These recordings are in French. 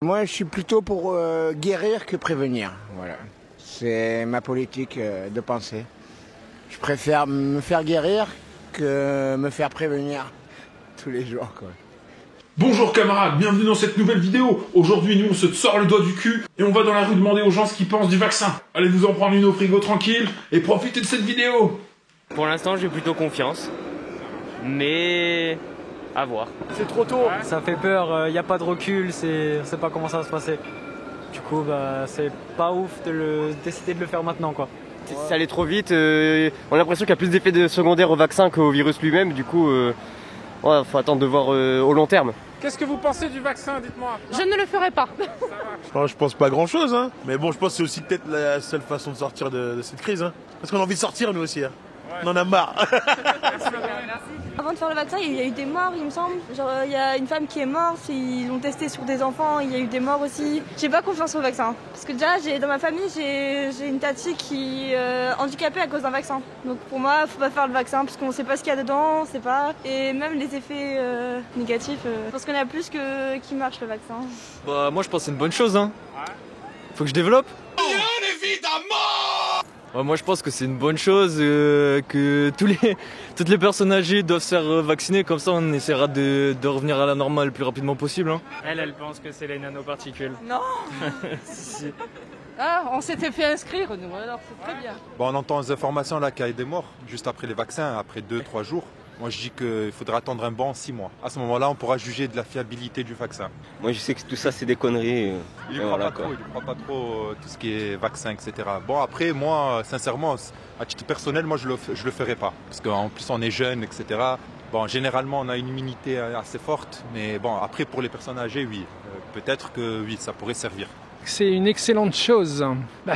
Moi, je suis plutôt pour guérir que prévenir. Voilà. C'est ma politique de pensée. Je préfère me faire guérir que me faire prévenir tous les jours, quoi. Bonjour camarades, bienvenue dans cette nouvelle vidéo. Aujourd'hui, nous, on se sort le doigt du cul et on va dans la rue demander aux gens ce qu'ils pensent du vaccin. Allez vous en prendre une au frigo tranquille et profitez de cette vidéo. Pour l'instant, j'ai plutôt confiance, mais à voir. C'est trop tôt, ça fait peur, y a pas de recul, on sait pas comment ça va se passer. Du coup, c'est pas ouf de décider de le faire maintenant, quoi. Ça allait trop vite, on a l'impression qu'il y a plus d'effets secondaires au vaccin qu'au virus lui-même, du coup, faut attendre de voir au long terme. Qu'est-ce que vous pensez du vaccin, dites-moi? Je ne le ferai pas. Je pense pas grand chose, hein. Mais bon, je pense que c'est aussi peut-être la seule façon de sortir de cette crise, hein. Parce qu'on a envie de sortir, nous aussi, hein. Ouais. On en a marre. Avant de faire le vaccin, il y a eu des morts, il me semble. Genre, il y a une femme qui est morte, ils l'ont testé sur des enfants, il y a eu des morts aussi. J'ai pas confiance au vaccin. Parce que déjà, dans ma famille, j'ai une tati qui est handicapée à cause d'un vaccin. Donc pour moi, faut pas faire le vaccin parce qu'on sait pas ce qu'il y a dedans, on sait pas. Et même les effets négatifs, je pense qu'on a plus qui marche le vaccin. Moi je pense que c'est une bonne chose, hein. Faut que je développe. Bien évidemment. Moi je pense que c'est une bonne chose que toutes les personnes âgées doivent se faire vacciner, comme ça on essaiera de revenir à la normale le plus rapidement possible, hein. Elle pense que c'est les nanoparticules. Non. Si. Ah, on s'était fait inscrire nous, alors c'est très bien. Bon, on entend les informations là qu'il y a des morts juste après les vaccins, après 2-3 jours. Moi je dis qu'il faudra attendre un bon 6 mois. À ce moment-là, on pourra juger de la fiabilité du vaccin. Moi je sais que tout ça c'est des conneries. Il ne croit pas trop tout ce qui est vaccin, etc. Bon après, moi sincèrement, à titre personnel, moi je le ferai pas. Parce qu'en plus on est jeune, etc. Bon, généralement on a une immunité assez forte. Mais bon, après pour les personnes âgées, oui. Peut-être que oui, ça pourrait servir. C'est une excellente chose.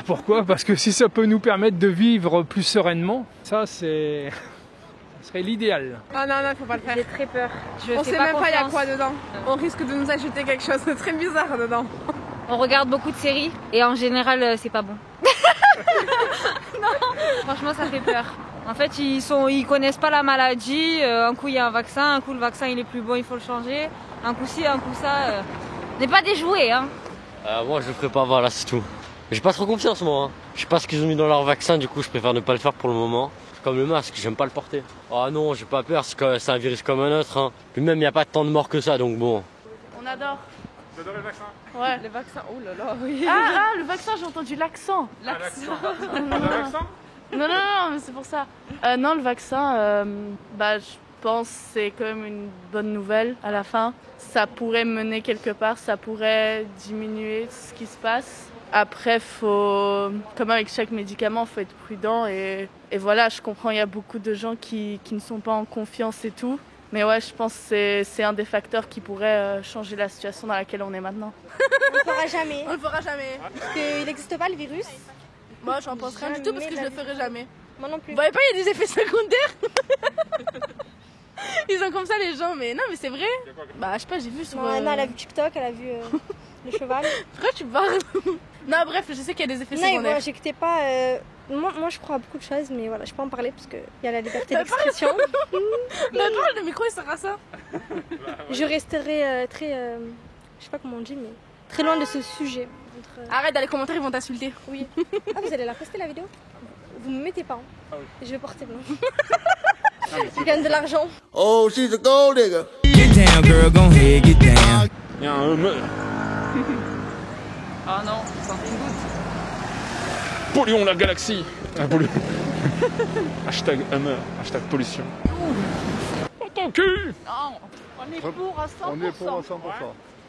Pourquoi? Parce que si ça peut nous permettre de vivre plus sereinement, ça c'est... Ce serait l'idéal. Ah non, faut pas le faire. J'ai très peur. On sait même pas il y a quoi dedans. On risque de nous ajouter quelque chose de très bizarre dedans. On regarde beaucoup de séries et en général c'est pas bon. Non, franchement ça fait peur. En fait ils connaissent pas la maladie. Un coup il y a un vaccin, un coup le vaccin il est plus bon, il faut le changer. Un coup ci, un coup ça. On n'est pas des jouets, hein. Moi je le ferai pas, voilà, c'est tout. J'ai pas trop confiance moi, hein. Je sais pas ce qu'ils ont mis dans leur vaccin, du coup je préfère ne pas le faire pour le moment. Comme le masque, j'aime pas le porter. Ah non, j'ai pas peur, c'est un virus comme un autre, hein. Puis même, il n'y a pas tant de morts que ça, donc bon. On adore. Vous adorez le vaccin? Ouais. Le vaccin, oh là là, oui. Ah, le vaccin, j'ai entendu l'accent. L'accent. Le vaccin? Non, mais c'est pour ça. Non, le vaccin, je pense que c'est quand même une bonne nouvelle à la fin. Ça pourrait mener quelque part, ça pourrait diminuer ce qui se passe. Après, comme avec chaque médicament, il faut être prudent et voilà, je comprends, il y a beaucoup de gens qui ne sont pas en confiance et tout. Mais ouais, je pense que c'est un des facteurs qui pourrait changer la situation dans laquelle on est maintenant. On le fera jamais. On le fera jamais. Parce qu'il n'existe pas le virus. Moi, j'en pense rien du tout parce que je le ferai jamais. Moi non plus. Vous voyez pas, il y a des effets secondaires. Ils ont comme ça les gens, mais non, mais c'est vrai. Je sais pas, j'ai vu sur... Anna, elle a vu TikTok, elle a vu le cheval. Pourquoi tu parles? Non, bref, je sais qu'il y a des effets secondaires. Non, j'écoutais pas... Moi, je crois à beaucoup de choses, mais voilà, je peux en parler parce qu'il y a la liberté d'expression. Parle, le micro, il sert à ça. Je resterai très... je sais pas comment on dit, mais très loin de ce sujet. Arrête, dans les commentaires, ils vont t'insulter. Oui. Ah, vous allez la poster, la vidéo? Vous me mettez pas, hein. Ah oui. Je vais porter blanche. Je gagne de l'argent. Oh, she's a gold digger. Get down, girl, go ahead, get down. Il y a un Ah non, ça en fait une goutte. polluons la galaxie. Hashtag Hummer, hashtag pollution. Oh ton cul. Non, on est pour à 100%. On est pour à 100%.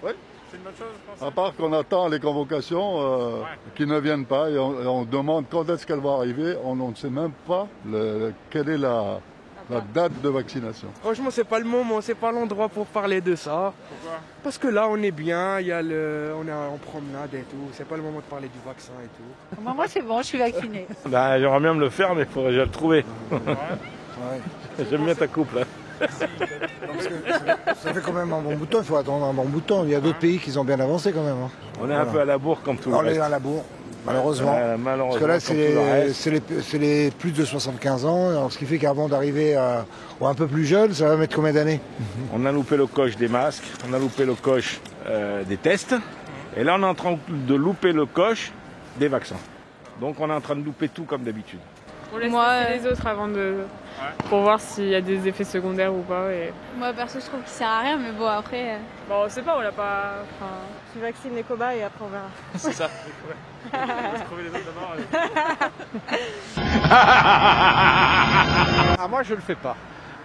Ouais. C'est une bonne chose, je pense. À part qu'on attend les convocations qui ne viennent pas et on demande quand est-ce qu'elles vont arriver. On ne sait même pas quelle est la date de vaccination. Franchement, c'est pas le moment, c'est pas l'endroit pour parler de ça. Pourquoi? Parce que là, on est bien, on est en promenade et tout. C'est pas le moment de parler du vaccin et tout. Moi, c'est bon, je suis vaccinée. J'aimerais bien me le faire, mais il faudrait déjà le trouver. Ouais. J'aime bien ta coupe là. Parce que ça fait quand même un bon bout de temps, il faut attendre un bon bout de temps. Il y a d'autres pays qui ont bien avancé quand même. Hein. On est un peu à la bourre comme tout le On reste. est à la bourre, malheureusement. Malheureusement. Parce que là, c'est les plus de 75 ans, alors, ce qui fait qu'avant d'arriver aux un peu plus jeunes, ça va mettre combien d'années? On a loupé le coche des masques, on a loupé le coche des tests. Et là, on est en train de louper le coche des vaccins. Donc, on est en train de louper tout comme d'habitude. On laisse tester les autres avant pour voir s'il y a des effets secondaires ou pas. Moi, perso, je trouve qu'il sert à rien, mais bon, après... Bon, on sait pas, on l'a pas... Tu vaccines les cobayes et après on verra. C'est ça. On va se trouver les autres d'abord. Ah, moi, je le fais pas.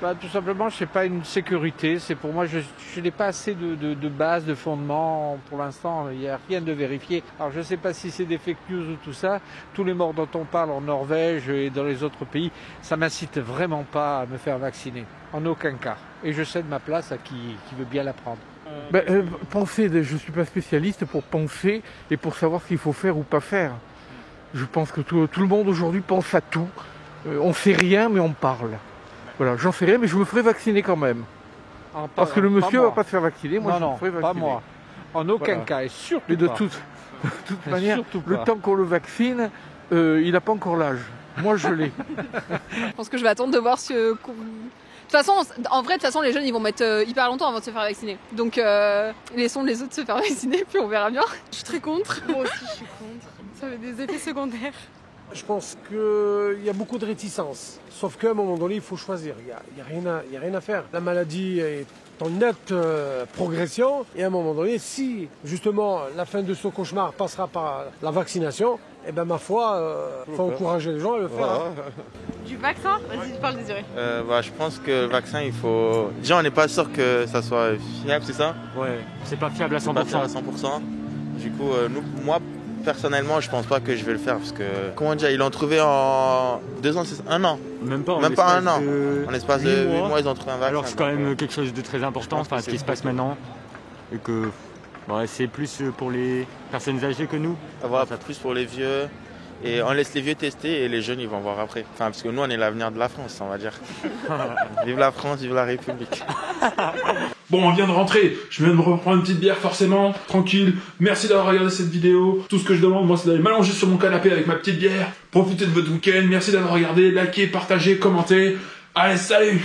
Bah, tout simplement, c'est pas une sécurité. C'est pour moi, je n'ai pas assez de base, de fondement. Pour l'instant, il n'y a rien de vérifié. Alors, je ne sais pas si c'est des fake news ou tout ça. Tous les morts dont on parle en Norvège et dans les autres pays, ça m'incite vraiment pas à me faire vacciner. En aucun cas. Et je cède ma place à qui veut bien la prendre. Penser, je ne suis pas spécialiste pour penser et pour savoir ce qu'il faut faire ou pas faire. Je pense que tout le monde aujourd'hui pense à tout. On ne sait rien, mais on parle. Voilà, j'en sais rien, mais je me ferai vacciner quand même. Parce que le monsieur ne va pas se faire vacciner, moi je me ferai vacciner. Pas moi. En aucun cas, et surtout mais de pas. toute manière, le temps qu'on le vaccine, il n'a pas encore l'âge. Moi je l'ai. Je pense que je vais attendre de voir ce... De toute façon, les jeunes, ils vont mettre hyper longtemps avant de se faire vacciner. Donc, laissons les autres se faire vacciner, puis on verra bien. Je suis très contre. Moi aussi, je suis contre. Ça fait des effets secondaires. Je pense qu'il y a beaucoup de réticence. Sauf qu'à un moment donné, il faut choisir. Il n'y a rien à faire. La maladie est en nette progression. Et à un moment donné, si justement la fin de ce cauchemar passera par la vaccination, eh ben ma foi, il faut encourager les gens à le faire. Du vaccin ? Vas-y, parle Désiré. Je pense que le vaccin, il faut... Déjà, on n'est pas sûr que ça soit fiable, c'est ça ? Ouais, c'est pas fiable à 100%. C'est pas fiable à 100%. Du coup, moi, personnellement, je pense pas que je vais le faire parce que, comment dire, ils l'ont trouvé en 2 ans, 1 an. Même pas, Même pas 1 an. En espace de 8 mois, ils ont trouvé un vaccin. Alors c'est quand même quelque chose de très important, ce qui se passe maintenant. Et que c'est plus pour les personnes âgées que nous. Voilà, plus pour les vieux. Et on laisse les vieux tester et les jeunes, ils vont voir après. Enfin, parce que nous, on est l'avenir de la France, on va dire. Vive la France, vive la République. Bon, on vient de rentrer, je viens de me reprendre une petite bière forcément, tranquille. Merci d'avoir regardé cette vidéo. Tout ce que je demande, moi, c'est d'aller m'allonger sur mon canapé avec ma petite bière. Profitez de votre week-end, merci d'avoir regardé, likez, partagez, commentez. Allez, salut!